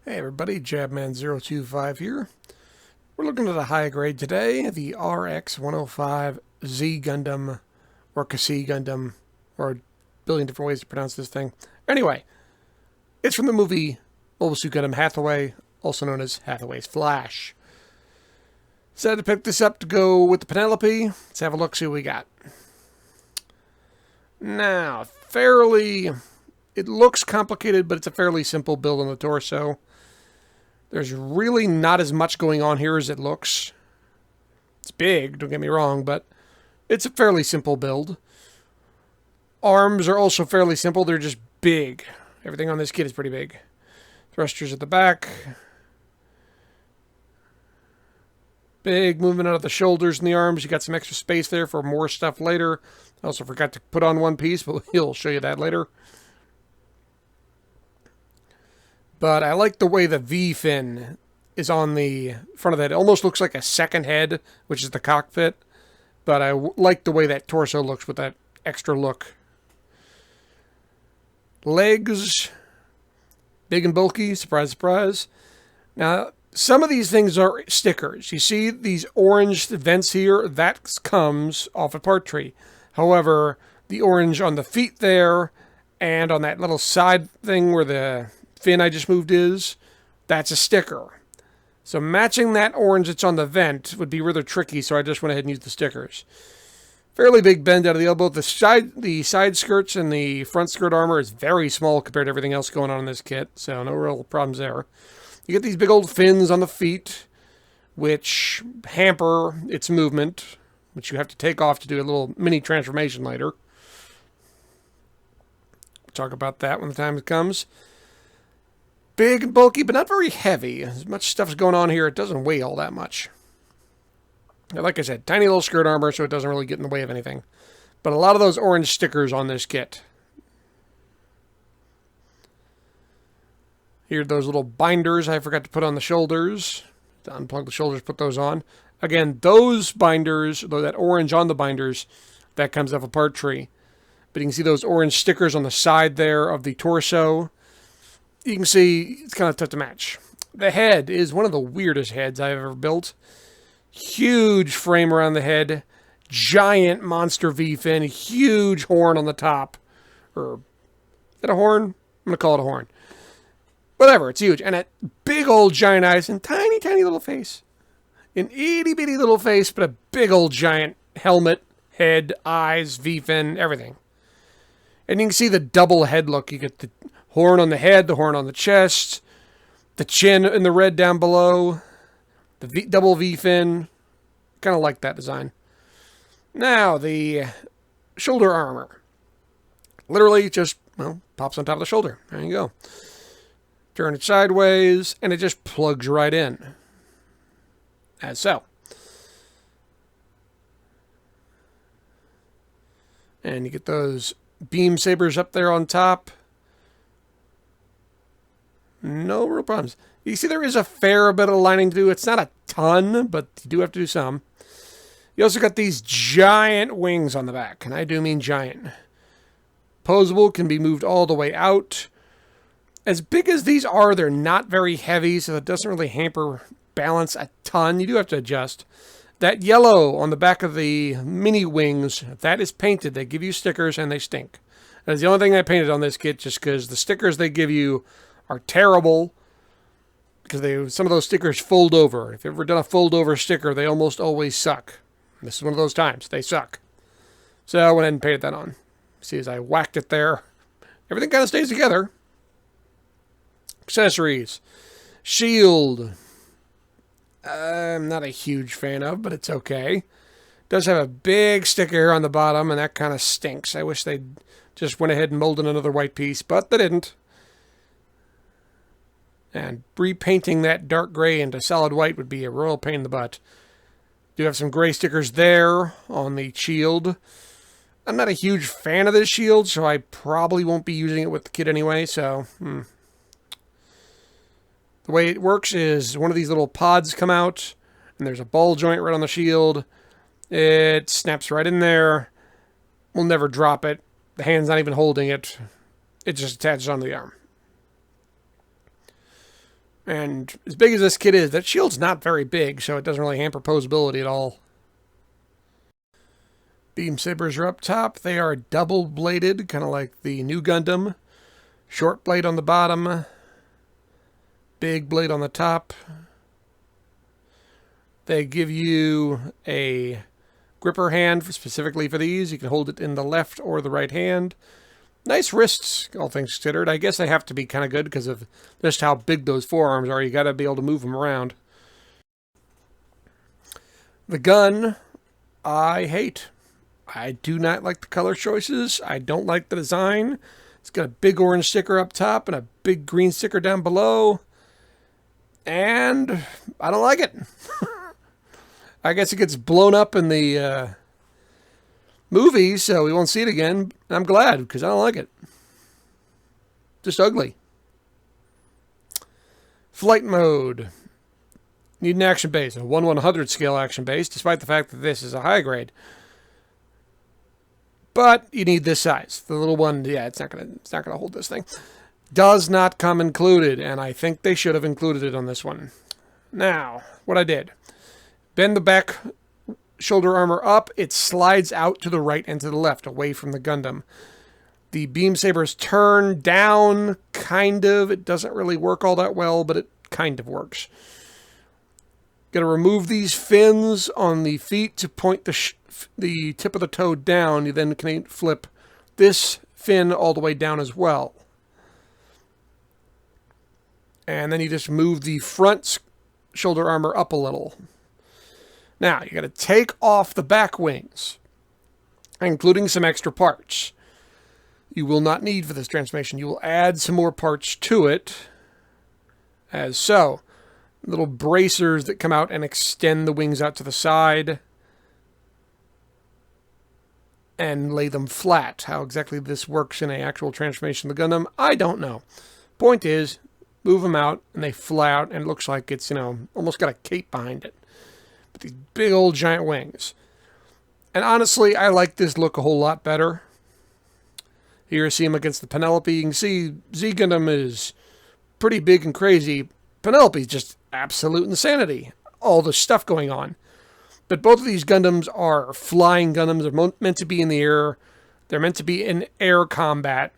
Hey everybody, Jabman025 here. We're looking at a high grade today, the RX-105Z Gundam, or Kasi Gundam, or a billion different ways to pronounce this thing. Anyway, it's from the movie Mobile Suit Gundam Hathaway, also known as Hathaway's Flash. Decided to pick this up to go with the Penelope. Let's have a look, see what we got. Now, it looks complicated, but it's a fairly simple build on the torso. There's really not as much going on here as it looks. It's big, don't get me wrong, but it's a fairly simple build. Arms are also fairly simple, they're just big. Everything on this kit is pretty big. Thrusters at the back. Big movement out of the shoulders and the arms. You got some extra space there for more stuff later. I also forgot to put on one piece, but he'll show you that later. But I like the way the V-fin is on the front of that. It almost looks like a second head, which is the cockpit. But I like the way that torso looks with that extra look. Legs, big and bulky, surprise, surprise. Now, some of these things are stickers. You see these orange vents here? That comes off a part tree. However, the orange on the feet there and on that little side thing where the fin I just moved that's a sticker. So matching that orange that's on the vent would be rather tricky, so I just went ahead and used the stickers. Fairly big bend out of the elbow. The side skirts and the front skirt armor is very small compared to everything else going on in this kit, so no real problems there. You get these big old fins on the feet, which hamper its movement, which you have to take off to do a little mini transformation later. We'll talk about that when the time comes. Big and bulky, but not very heavy. As much stuff's going on here, it doesn't weigh all that much. Now, like I said, tiny little skirt armor, so it doesn't really get in the way of anything. But a lot of those orange stickers on this kit. Here are those little binders I forgot to put on the shoulders. To unplug the shoulders, put those on. Again, those binders, though that orange on the binders, that comes off a part tree. But you can see those orange stickers on the side there of the torso. You can see it's kind of tough to match. The head is one of the weirdest heads I've ever built. Huge frame around the head. Giant monster V-fin. Huge horn on the top. Or, is that a horn? I'm going to call it a horn. Whatever, it's huge. And a big old giant eyes and tiny, tiny little face. An itty-bitty little face, but a big old giant helmet, head, eyes, V-fin, everything. And you can see the double head look. You get the horn on the head, the horn on the chest, the chin in the red down below, the double V-fin. Kind of like that design. Now, the shoulder armor. Literally just, well, pops on top of the shoulder. There you go. Turn it sideways, and it just plugs right in. As so. And you get those beam sabers up there on top. No real problems. You see there is a fair bit of lining to do. It's not a ton, but you do have to do some. You also got these giant wings on the back, and I do mean giant. Posable, can be moved all the way out. As big as these are, they're not very heavy, so it doesn't really hamper balance a ton. You do have to adjust. That yellow on the back of the mini wings, that is painted. They give you stickers, and they stink. That's the only thing I painted on this kit, just because the stickers they give you are terrible, because some of those stickers fold over. If you've ever done a fold over sticker, they almost always suck. This is one of those times. They suck. So I went ahead and painted that on. See, as I whacked it there, everything kind of stays together. Accessories. Shield. I'm not a huge fan of, but it's okay. Does have a big sticker here on the bottom, and that kind of stinks. I wish they'd just went ahead and molded another white piece, but they didn't. And repainting that dark gray into solid white would be a royal pain in the butt. Do have some gray stickers there on the shield. I'm not a huge fan of this shield, so I probably won't be using it with the kit anyway, so The way it works is one of these little pods come out, and there's a ball joint right on the shield. It snaps right in there. We'll never drop it. The hand's not even holding it. It just attaches onto the arm. And as big as this kit is, that shield's not very big, so it doesn't really hamper posability at all. Beam sabers are up top. They are double-bladed, kind of like the new Gundam. Short blade on the bottom. Big blade on the top. They give you a gripper hand specifically for these. You can hold it in the left or the right hand. Nice wrists, all things considered. I guess they have to be kind of good because of just how big those forearms are. You got to be able to move them around. The gun, I hate. I do not like the color choices. I don't like the design. It's got a big orange sticker up top and a big green sticker down below. And I don't like it. I guess it gets blown up in the movie, so we won't see it again. I'm glad, because I don't like it. Just ugly. Flight mode. Need an action base, a 1/100 scale action base, despite the fact that this is a high grade. But you need this size. The little one, yeah, it's not gonna hold this thing. Does not come included, and I think they should have included it on this one. Now, what I did. Bend the back shoulder armor up. It slides out to the right and to the left, away from the Gundam. The beam sabers turn down, kind of. It doesn't really work all that well, but it kind of works. Got to remove these fins on the feet to point the tip of the toe down. You then can flip this fin all the way down as well. And then you just move the front shoulder armor up a little. Now, you got to take off the back wings, including some extra parts. You will not need for this transformation. You will add some more parts to it, as so. Little bracers that come out and extend the wings out to the side and lay them flat. How exactly this works in an actual transformation of the Gundam, I don't know. Point is, move them out and they fly out and it looks like it's, almost got a cape behind it. These big old giant wings. And honestly, I like this look a whole lot better. Here you see him against the Penelope. You can see Z Gundam is pretty big and crazy. Penelope's just absolute insanity. All the stuff going on. But both of these Gundams are flying Gundams. They're meant to be in the air. They're meant to be in air combat.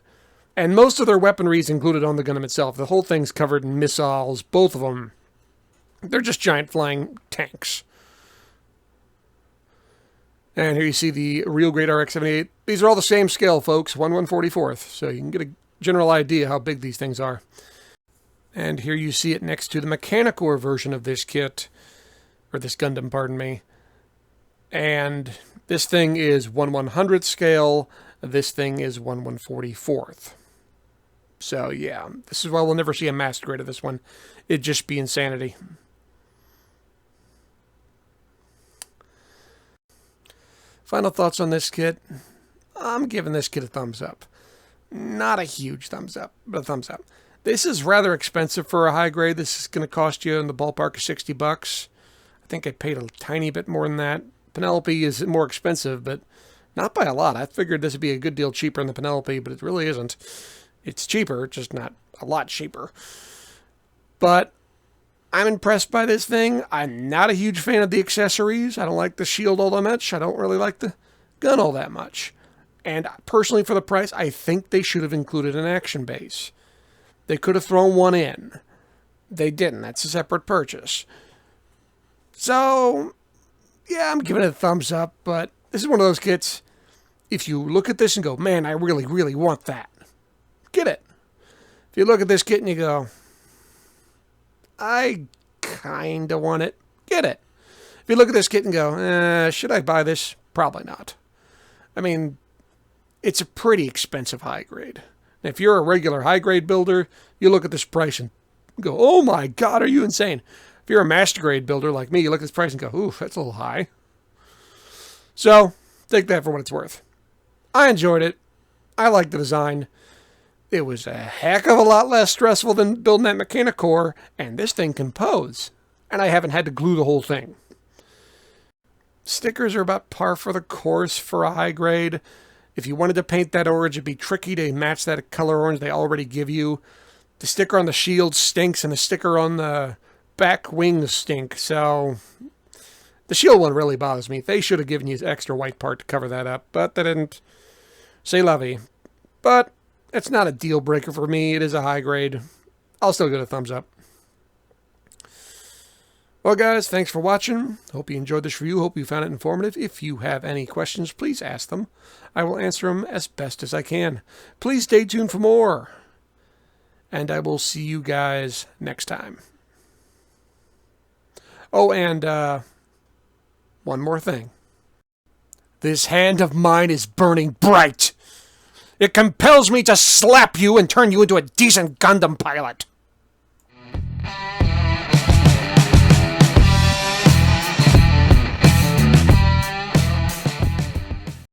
And most of their weaponry is included on the Gundam itself. The whole thing's covered in missiles. Both of them. They're just giant flying tanks. And here you see the real grade RX-78. These are all the same scale, folks, 1/144th. So you can get a general idea how big these things are. And here you see it next to the Mechanicore version of this kit. Or this Gundam, pardon me. And this thing is 1/100th scale. This thing is 1/144th. So yeah, this is why we'll never see a master grade of this one. It'd just be insanity. Final thoughts on this kit. I'm giving this kit a thumbs up. Not a huge thumbs up, but a thumbs up. This is rather expensive for a high grade. This is going to cost you in the ballpark of $60. I think I paid a tiny bit more than that. Penelope is more expensive, but not by a lot. I figured this would be a good deal cheaper than the Penelope, but it really isn't. It's cheaper, just not a lot cheaper. But I'm impressed by this thing. I'm not a huge fan of the accessories. I don't like the shield all that much. I don't really like the gun all that much. And personally, for the price, I think they should have included an action base. They could have thrown one in. They didn't. That's a separate purchase. So, yeah, I'm giving it a thumbs up, but this is one of those kits, if you look at this and go, man, I really, really want that, get it. If you look at this kit and you go, I kind of want it, get it. If you look at this kit and go, should I buy this? Probably not. I mean, it's a pretty expensive high grade. And if you're a regular high grade builder, you look at this price and go, oh my God, are you insane? If you're a master grade builder like me, you look at this price and go, ooh, that's a little high. So, take that for what it's worth. I enjoyed it. I like the design. It was a heck of a lot less stressful than building that Mechanicore, and this thing can pose. And I haven't had to glue the whole thing. Stickers are about par for the course for a high grade. If you wanted to paint that orange, it'd be tricky to match that color orange they already give you. The sticker on the shield stinks, and the sticker on the back wings stink. So the shield one really bothers me. They should have given you an extra white part to cover that up, but they didn't. C'est la vie. But it's not a deal breaker for me. It is a high grade. I'll still give it a thumbs up. Well, guys, thanks for watching. Hope you enjoyed this review. Hope you found it informative. If you have any questions, please ask them. I will answer them as best as I can. Please stay tuned for more. And I will see you guys next time. Oh, and one more thing. This hand of mine is burning bright. It compels me to slap you and turn you into a decent Gundam pilot.